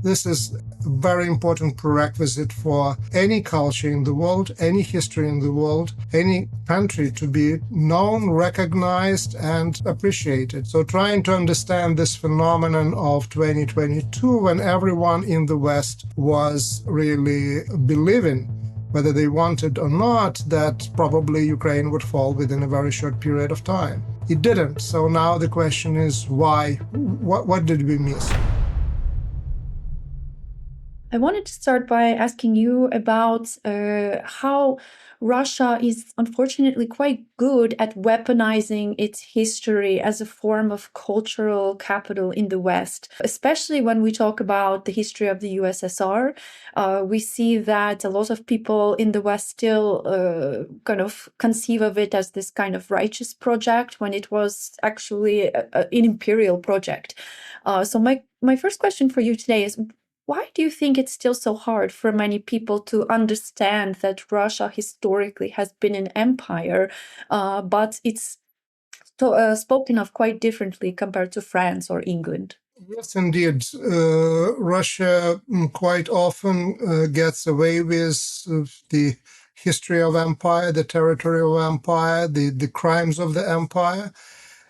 This is a very important prerequisite for any culture in the world, any history in the world, any country to be known, recognized, and appreciated. So trying to understand this phenomenon of 2022, when everyone in the West was really believing, whether they wanted or not, that probably Ukraine would fall within a very short period of time. It didn't. So now the question is why? What did we miss? I wanted to start by asking you about how Russia is unfortunately quite good at weaponizing its history as a form of cultural capital in the West, especially when we talk about the history of the USSR. We see that a lot of people in the West still kind of conceive of it as this kind of righteous project when it was actually an imperial project. So my first question for you today is, why do you think it's still so hard for many people to understand that Russia historically has been an empire, but it's spoken of quite differently compared to France or England? Yes, indeed. Russia quite often gets away with the history of empire, the territory of empire, the crimes of the empire.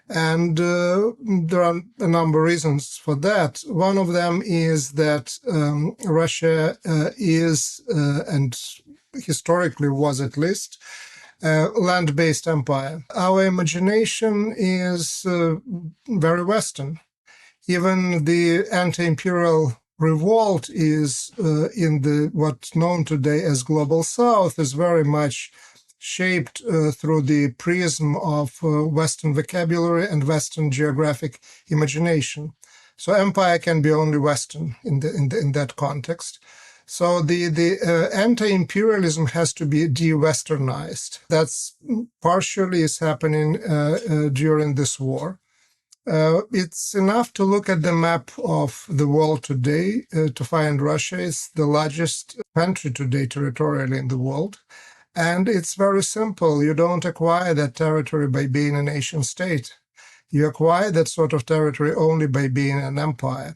And there are a number of reasons for that. One of them is that Russia is, and historically was at least, a land-based empire. Our imagination is very Western. Even the anti-imperial revolt is in the what's known today as Global South is very much shaped through the prism of Western vocabulary and Western geographic imagination. So empire can be only Western in that context. So the anti-imperialism has to be de-Westernized. That's partially is happening during this war. It's enough to look at the map of the world today to find Russia is the largest country today territorially in the world. And it's very simple. You don't acquire that territory by being a nation state. You acquire that sort of territory only by being an empire.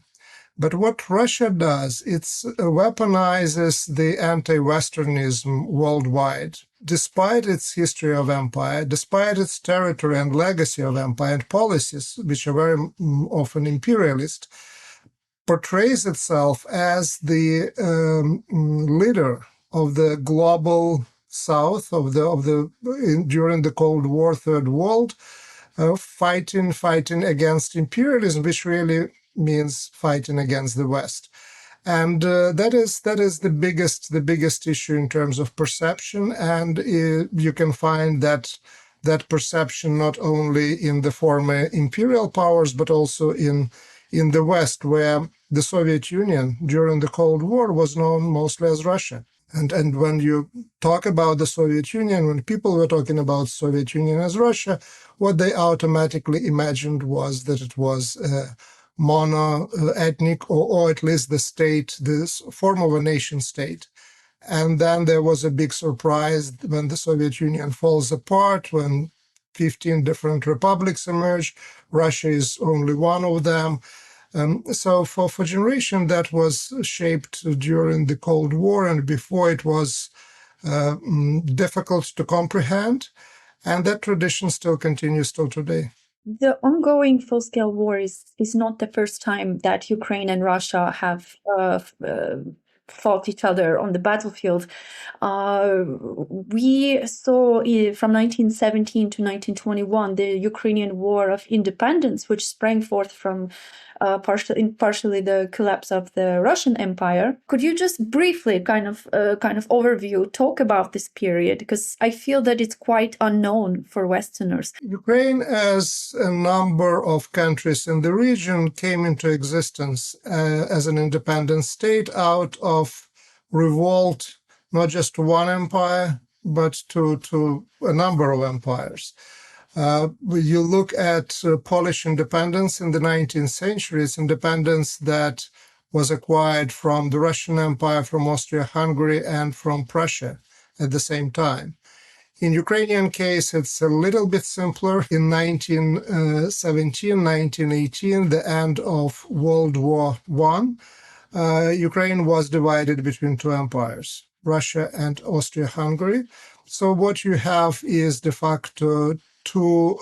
But what Russia does, it weaponizes the anti-Westernism worldwide. Despite its history of empire, despite its territory and legacy of empire and policies, which are very often imperialist, portrays itself as the leader of the global South during the Cold War, Third World, fighting against imperialism, which really means fighting against the West. And that is the biggest issue in terms of perception. And you can find that perception not only in the former imperial powers, but also in the West, where the Soviet Union during the Cold War was known mostly as Russia. And when you talk about the Soviet Union, when people were talking about Soviet Union as Russia, what they automatically imagined was that it was mono-ethnic, or at least the state, this form of a nation state. And then there was a big surprise when the Soviet Union falls apart, when 15 different republics emerge. Russia is only one of them. So for generation that was shaped during the Cold War and before, it was difficult to comprehend. And that tradition still continues till today. The ongoing full-scale war is not the first time that Ukraine and Russia have fought each other on the battlefield. We saw from 1917 to 1921 the Ukrainian War of Independence, which sprang forth from partially the collapse of the Russian Empire. Could you just briefly, kind of overview, talk about this period? Because I feel that it's quite unknown for Westerners. Ukraine, as a number of countries in the region, came into existence as an independent state out of revolt, not just to one empire, but to a number of empires. You look at Polish independence in the 19th century, it's independence that was acquired from the Russian Empire, from Austria-Hungary, and from Prussia at the same time. In Ukrainian case, it's a little bit simpler. In 1917, 1918, the end of World War I, Ukraine was divided between two empires, Russia and Austria-Hungary. So what you have is de facto two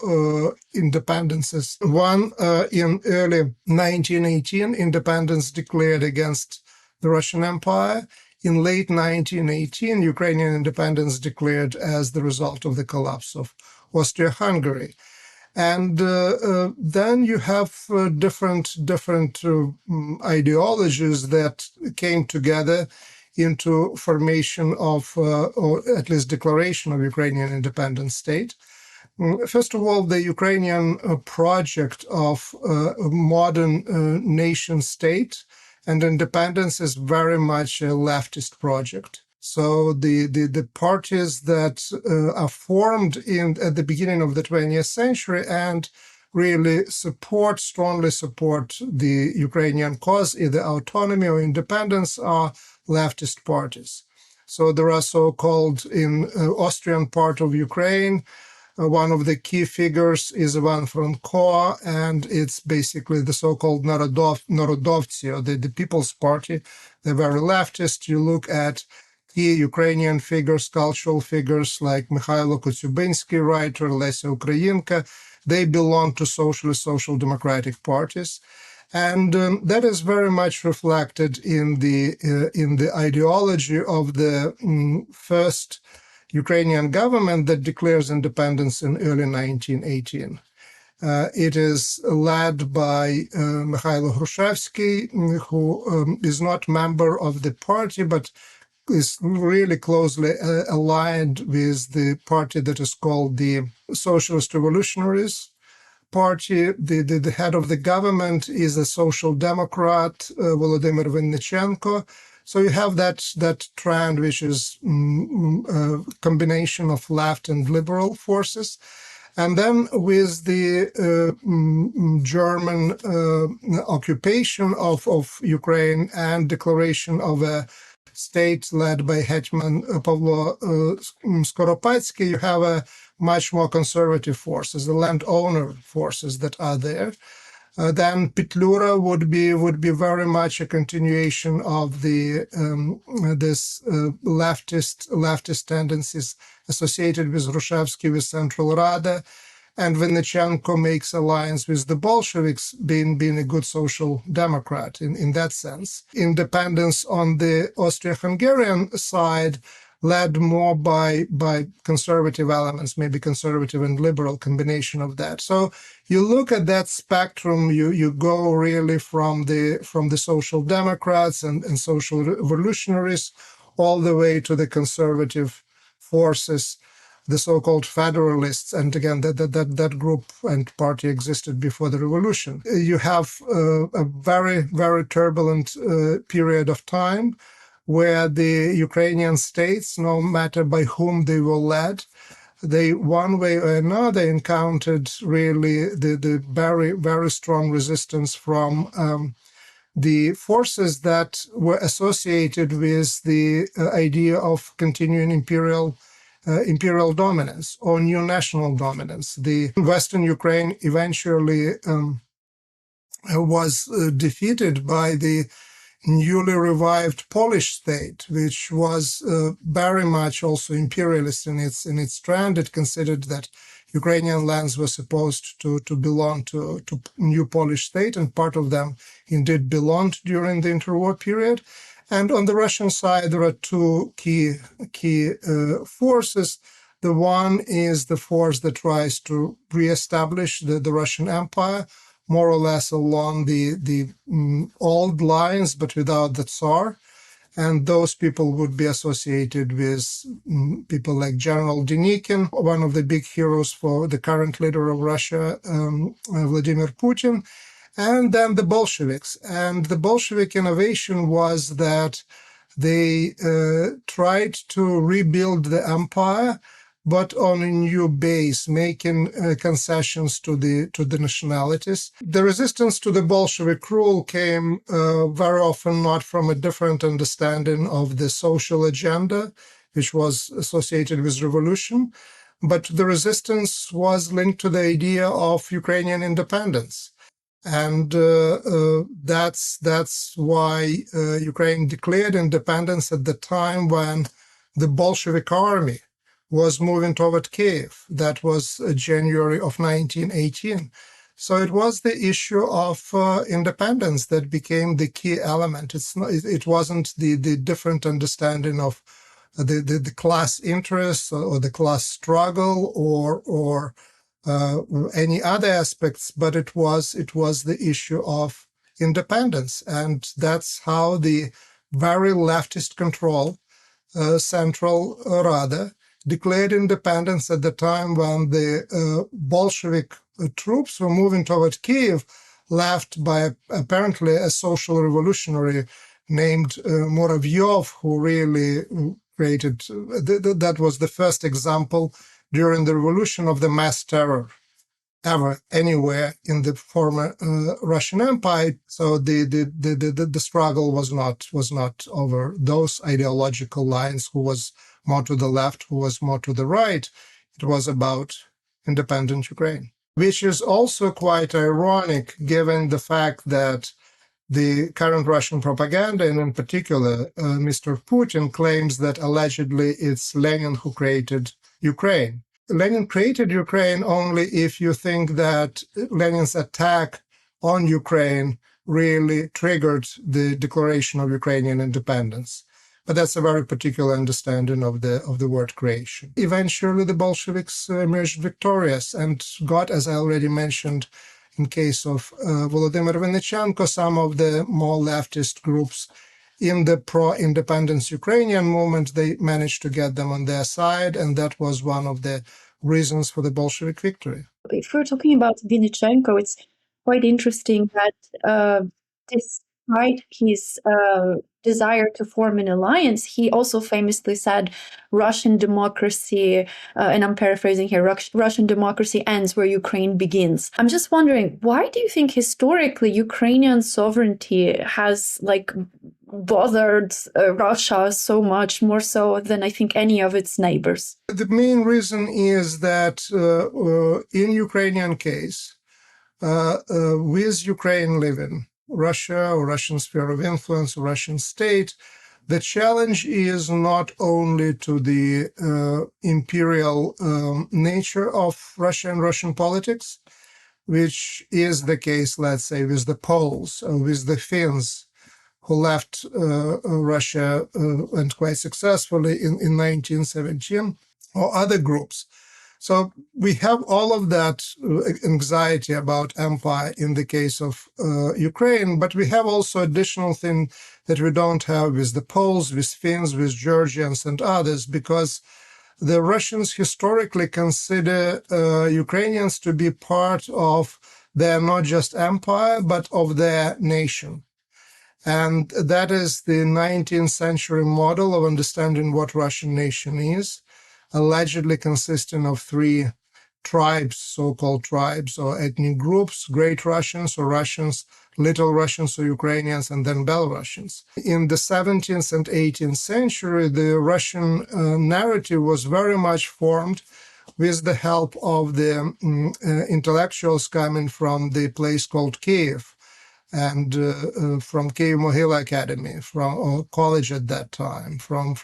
independences. One in early 1918, independence declared against the Russian Empire. In late 1918, Ukrainian independence declared as the result of the collapse of Austria-Hungary. And then you have different ideologies that came together into formation of, or at least declaration of Ukrainian independent state. First of all, the Ukrainian project of a modern nation state and independence is very much a leftist project. So the parties that are formed at the beginning of the 20th century and really strongly support the Ukrainian cause, either autonomy or independence, are leftist parties. So there are so-called, in Austrian part of Ukraine, one of the key figures is Ivan Franko, and it's basically the so-called Narodovtsi, or the People's Party. They're very leftist. You look at key Ukrainian figures, cultural figures like Mikhailo Kotyubinsky, writer, Lesya Ukrainka. They belong to socialist, social democratic parties. And that is very much reflected in the ideology of the first Ukrainian government that declares independence in early 1918. It is led by Mikhailo Hrushevsky, who is not member of the party, but is really closely aligned with the party that is called the Socialist Revolutionaries Party. The head of the government is a social democrat, Volodymyr Vinnychenko. So you have that trend, which is a combination of left and liberal forces. And then with the German occupation of Ukraine and declaration of a state led by Hetman Pavlo Skoropadsky, you have a much more conservative forces, the landowner forces that are there. Then Petlura would be very much a continuation of the this leftist tendencies associated with Hrushevsky, with Central Rada, and Vinnychenko makes alliance with the Bolsheviks, being a good social democrat in that sense. Independence on the Austro-Hungarian side led more by conservative elements, maybe conservative and liberal combination of that. So you look at that spectrum, you go really from the social democrats and social revolutionaries all the way to the conservative forces, the so-called federalists. And again, that group and party existed before the revolution. You have a very, very turbulent period of time where the Ukrainian states, no matter by whom they were led, they one way or another encountered really the very, very strong resistance from the forces that were associated with the idea of continuing imperial dominance or new national dominance. The Western Ukraine eventually was defeated by the newly revived Polish state, which was very much also imperialist in its trend. It considered that Ukrainian lands were supposed to belong to new Polish state, and part of them indeed belonged during the interwar period. And on the Russian side, there are two key forces. The one is the force that tries to reestablish the Russian Empire, more or less along the old lines, but without the Tsar. And those people would be associated with people like General Denikin, one of the big heroes for the current leader of Russia, Vladimir Putin, and then the Bolsheviks. And the Bolshevik innovation was that they tried to rebuild the empire, but on a new base, making concessions to the nationalities. The resistance to the Bolshevik rule came very often not from a different understanding of the social agenda, which was associated with revolution, but the resistance was linked to the idea of Ukrainian independence. And that's why Ukraine declared independence at the time when the Bolshevik army was moving toward Kyiv. That was January of 1918. So it was the issue of independence that became the key element. It wasn't the different understanding of the class interests or the class struggle or any other aspects, but it was the issue of independence, and that's how the very leftist control Central Rada declared independence at the time when the Bolshevik troops were moving toward Kyiv, left by apparently a social revolutionary named Muravyev, who really created, that was the first example during the revolution of the mass terror ever anywhere in the former Russian Empire. So the struggle was not over those ideological lines, who was more to the left, who was more to the right. It was about independent Ukraine, which is also quite ironic given the fact that the current Russian propaganda, and in particular Mr. Putin, claims that allegedly it's Lenin who created Ukraine. Lenin created Ukraine only if you think that Lenin's attack on Ukraine really triggered the declaration of Ukrainian independence. But that's a very particular understanding of the word creation. Eventually, the Bolsheviks emerged victorious and got, as I already mentioned, in case of Volodymyr Vinnychenko, some of the more leftist groups in the pro-independence Ukrainian movement, they managed to get them on their side, and that was one of the reasons for the Bolshevik victory. If we're talking about Vinnychenko, it's quite interesting that despite his desire to form an alliance, he also famously said Russian democracy, and I'm paraphrasing here, Russian democracy ends where Ukraine begins. I'm just wondering, why do you think historically Ukrainian sovereignty has bothered Russia so much, more so than I think any of its neighbors? The main reason is that in Ukrainian case, with Ukraine living Russia or Russian sphere of influence, Russian state, the challenge is not only to the imperial nature of Russia and Russian politics, which is the case, let's say, with the Poles, with the Finns, who left Russia and quite successfully in 1917, or other groups. So we have all of that anxiety about empire in the case of Ukraine, but we have also additional thing that we don't have with the Poles, with Finns, with Georgians and others, because the Russians historically consider Ukrainians to be part of their not just empire, but of their nation. And that is the 19th century model of understanding what Russian nation is, allegedly consisting of three tribes, so-called tribes or ethnic groups: Great Russians or Russians, Little Russians or Ukrainians, and then Belarusians. In the 17th and 18th century, the Russian narrative was very much formed with the help of the intellectuals coming from the place called Kyiv, and from Kyiv Mohila Academy, from college at that time, from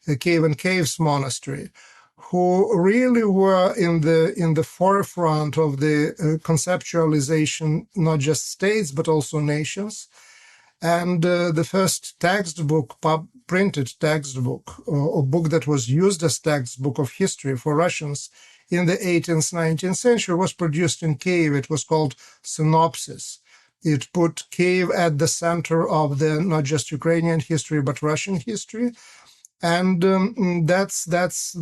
Kyiv and Caves Monastery, who really were in the forefront of the conceptualization, not just states, but also nations. And the first textbook, printed textbook, or book that was used as textbook of history for Russians in the 18th, 19th century was produced in Kyiv. It was called Synopsis. It put Kyiv at the center of the not just Ukrainian history, but Russian history. And that's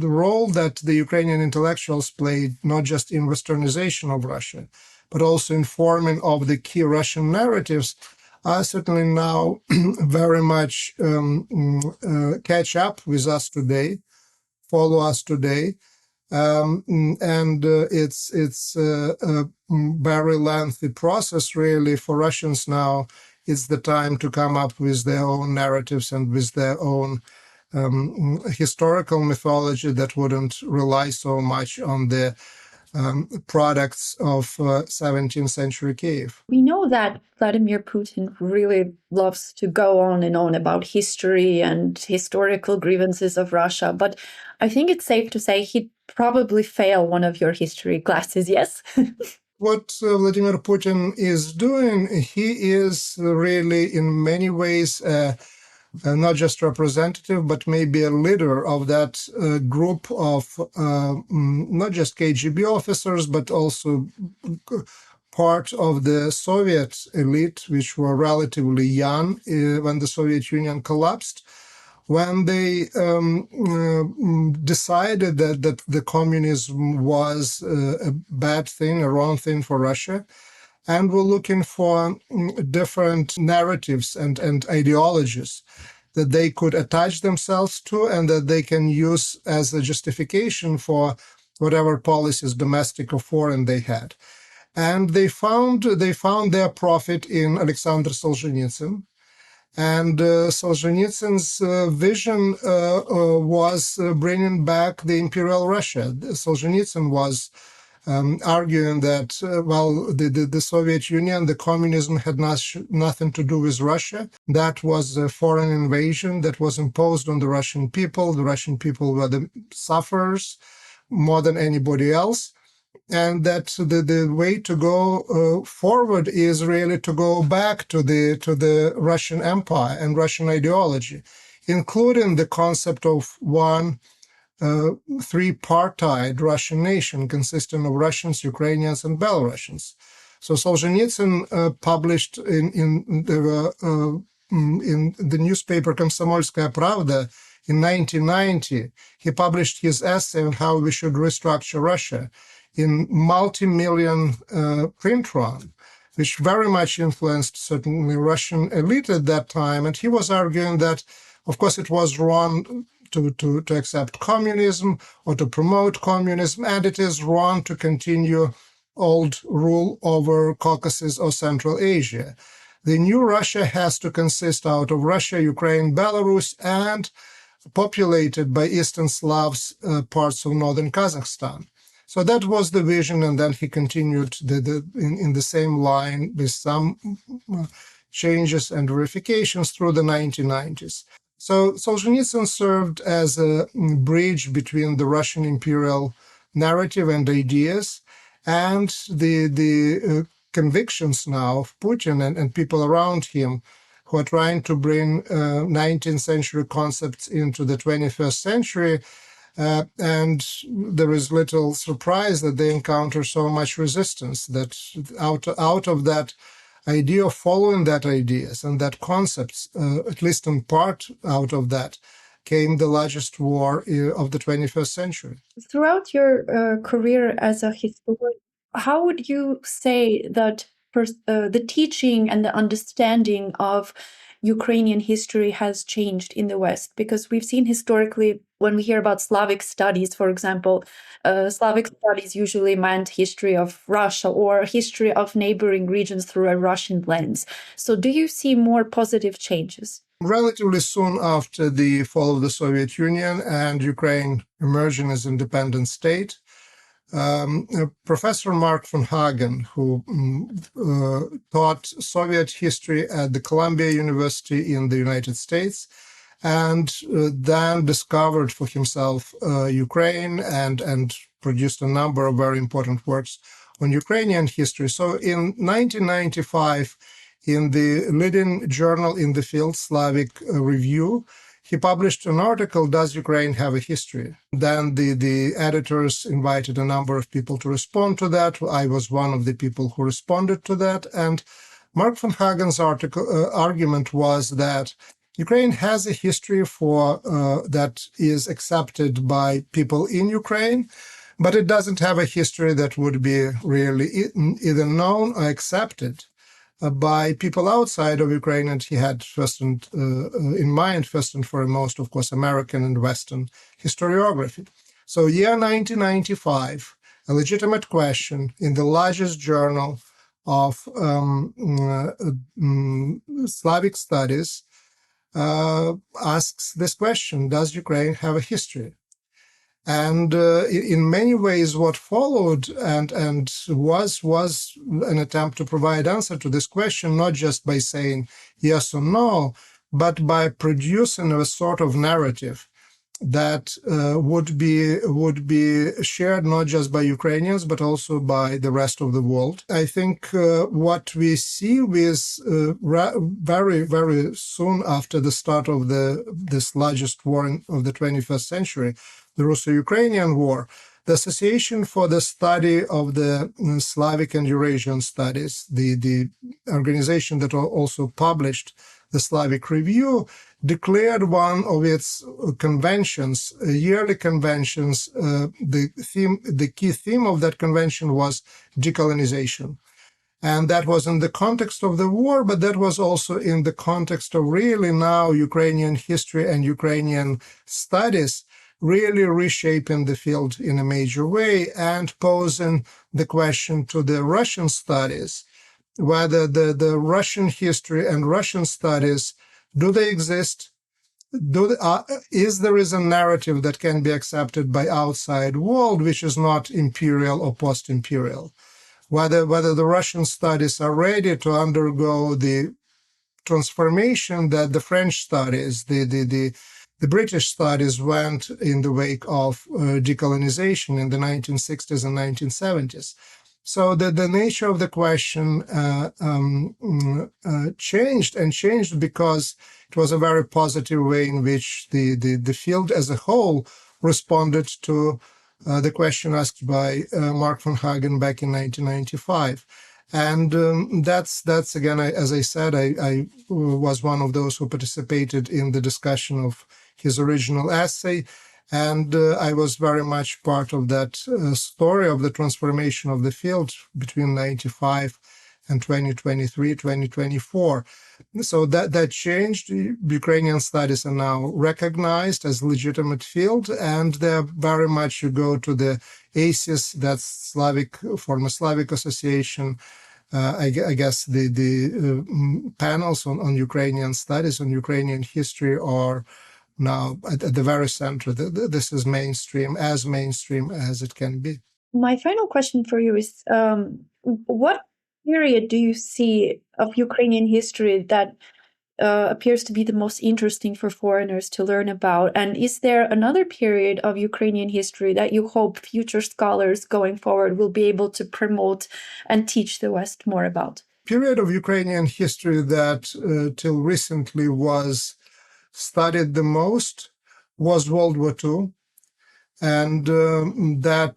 the role that the Ukrainian intellectuals played, not just in westernization of Russia, but also in forming of the key Russian narratives, are certainly now very much catch up with us today, follow us today. And it's a very lengthy process, really, for Russians now. It's the time to come up with their own narratives and with their own historical mythology that wouldn't rely so much on the products of 17th century Kyiv. We know that Vladimir Putin really loves to go on and on about history and historical grievances of Russia, but I think it's safe to say he'd probably fail one of your history classes, yes? What Vladimir Putin is doing, he is really in many ways not just representative, but maybe a leader of that group of not just KGB officers, but also part of the Soviet elite, which were relatively young when the Soviet Union collapsed, when they decided that the communism was a bad thing, a wrong thing for Russia, and were looking for different narratives and ideologies that they could attach themselves to and that they can use as a justification for whatever policies, domestic or foreign, they had. And they found their prophet in Alexander Solzhenitsyn. And Solzhenitsyn's vision was bringing back the imperial Russia. Solzhenitsyn was arguing that, the Soviet Union, the communism had nothing to do with Russia. That was a foreign invasion that was imposed on the Russian people. The Russian people were the sufferers more than anybody else. And that the way to go forward is really to go back to the Russian Empire and Russian ideology, including the concept of one three-partite Russian nation consisting of Russians, Ukrainians, and Belarusians. So Solzhenitsyn published in the newspaper Komsomolskaya Pravda in 1990, he published his essay on how we should restructure Russia in multi-million print run, which very much influenced certainly Russian elite at that time. And he was arguing that, of course, it was wrong to accept communism or to promote communism, and it is wrong to continue old rule over Caucasus or Central Asia. The new Russia has to consist out of Russia, Ukraine, Belarus, and populated by Eastern Slavs, parts of northern Kazakhstan. So that was the vision, and then he continued in the same line with some changes and verifications through the 1990s. So Solzhenitsyn served as a bridge between the Russian imperial narrative and ideas and the convictions now of Putin and people around him who are trying to bring 19th century concepts into the 21st century. And there is little surprise that they encounter so much resistance, that out of that idea of following that ideas and that concepts, at least in part out of that, came the largest war of the 21st century. Throughout your career as a historian, how would you say that the teaching and the understanding of Ukrainian history has changed in the West? Because we've seen historically, when we hear about Slavic studies, for example, Slavic studies usually meant history of Russia or history of neighboring regions through a Russian lens. So do you see more positive changes? Relatively soon after the fall of the Soviet Union and Ukraine emerging as an independent state, Professor Mark von Hagen, who taught Soviet history at the Columbia University in the United States, and then discovered for himself Ukraine and produced a number of very important works on Ukrainian history. So in 1995, in the leading journal in the field, Slavic Review, he published an article, Does Ukraine Have a History? Then the editors invited a number of people to respond to that. I was one of the people who responded to that. And Mark von Hagen's argument was that Ukraine has a history that is accepted by people in Ukraine, but it doesn't have a history that would be really either known or accepted by people outside of Ukraine. And he had in mind, first and foremost, of course, American and Western historiography. So year 1995, a legitimate question in the largest journal of Slavic studies asks this question, does Ukraine have a history? And in many ways, what followed and was an attempt to provide answer to this question, not just by saying yes or no, but by producing a sort of narrative that would be shared not just by Ukrainians but also by the rest of the world. I think what we see with very very soon after the start of this largest war of the 21st century, the Russo-Ukrainian War, the Association for the Study of the Slavic and Eurasian Studies, the organization that also published the Slavic Review, declared one of its conventions, yearly conventions. The key theme of that convention was decolonization. And that was in the context of the war, but that was also in the context of really now Ukrainian history and Ukrainian studies really reshaping the field in a major way and posing the question to the Russian studies, whether the Russian history and Russian studies, do they exist? Is there a narrative that can be accepted by outside world, which is not imperial or post-imperial? Whether the Russian studies are ready to undergo the transformation that the French studies, the British studies went in the wake of decolonization in the 1960s and 1970s. So the nature of the question changed because it was a very positive way in which the field as a whole responded to the question asked by Mark von Hagen back in 1995. And that's again, as I said, I was one of those who participated in the discussion of his original essay. And I was very much part of that story of the transformation of the field between 95 and 2023, 2024. So that changed. Ukrainian studies are now recognized as legitimate field, and they're very much, you go to the ASIS, that's former Slavic Association. I guess the panels on Ukrainian studies, on Ukrainian history are now at the very center. This is mainstream as it can be. My final question for you is, what period do you see of Ukrainian history that appears to be the most interesting for foreigners to learn about? And is there another period of Ukrainian history that you hope future scholars going forward will be able to promote and teach the West more about? Period of Ukrainian history that till recently was studied the most was World War II. And that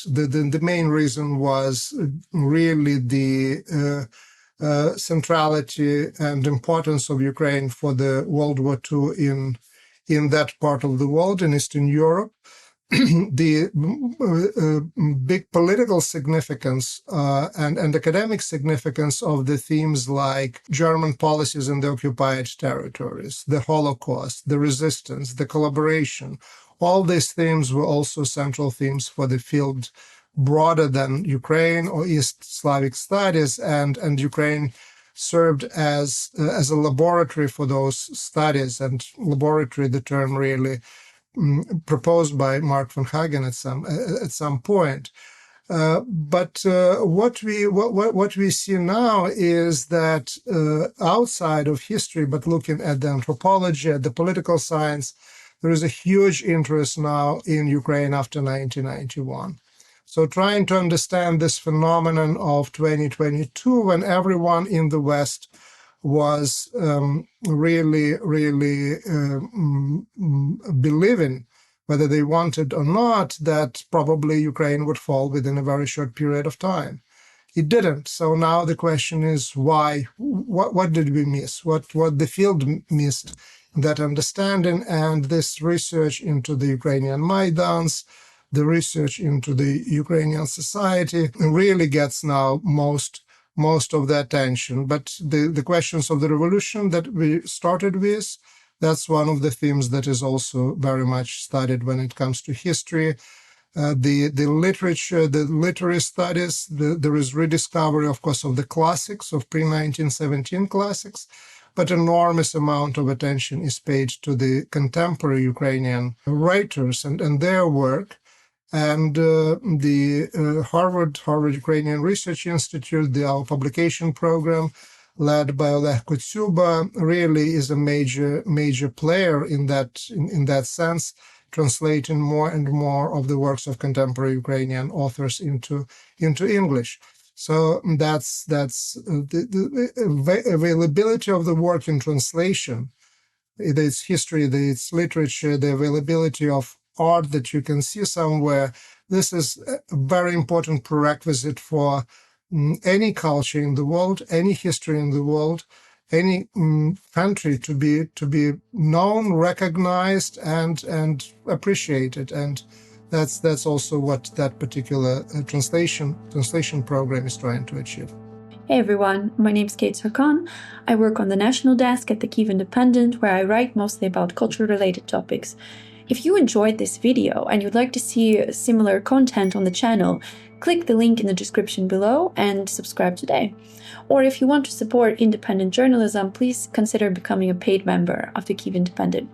the main reason was really the centrality and importance of Ukraine for the World War II in that part of the world, in Eastern Europe. The big political significance and academic significance of the themes like German policies in the occupied territories, the Holocaust, the resistance, the collaboration, all these themes were also central themes for the field broader than Ukraine or East Slavic studies, and Ukraine served as a laboratory for those studies, and laboratory, the term really proposed by Mark von Hagen at some point. But what we see now is that outside of history, but looking at the anthropology, at the political science, there is a huge interest now in Ukraine after 1991. So trying to understand this phenomenon of 2022, when everyone in the West was really believing, whether they wanted or not, that probably Ukraine would fall within a very short period of time. It didn't. So now the question is why? What did we miss? What the field missed in that understanding? And this research into the Ukrainian Maidans, the research into the Ukrainian society really gets now most of the attention. But the questions of the revolution that we started with, that's one of the themes that is also very much studied when it comes to history. The literature, the literary studies, there is rediscovery, of course, of the classics, of pre-1917 classics. but enormous amount of attention is paid to the contemporary Ukrainian writers and their work. And the Harvard Ukrainian Research Institute, our publication program, led by Oleg Kutsuba, really is a major player in that sense, translating more and more of the works of contemporary Ukrainian authors into English. So that's the availability of the work in translation, its history, its literature, the availability of art that you can see somewhere. This is a very important prerequisite for any culture in the world, any history in the world, any country to be known, recognized, and appreciated. And that's also what that particular translation program is trying to achieve. Hey everyone, my name is Tsurkan. I work on the national desk at the Kyiv Independent, where I write mostly about culture-related topics. If you enjoyed this video and you'd like to see similar content on the channel, click the link in the description below and subscribe today. Or if you want to support independent journalism, please consider becoming a paid member of the Kyiv Independent.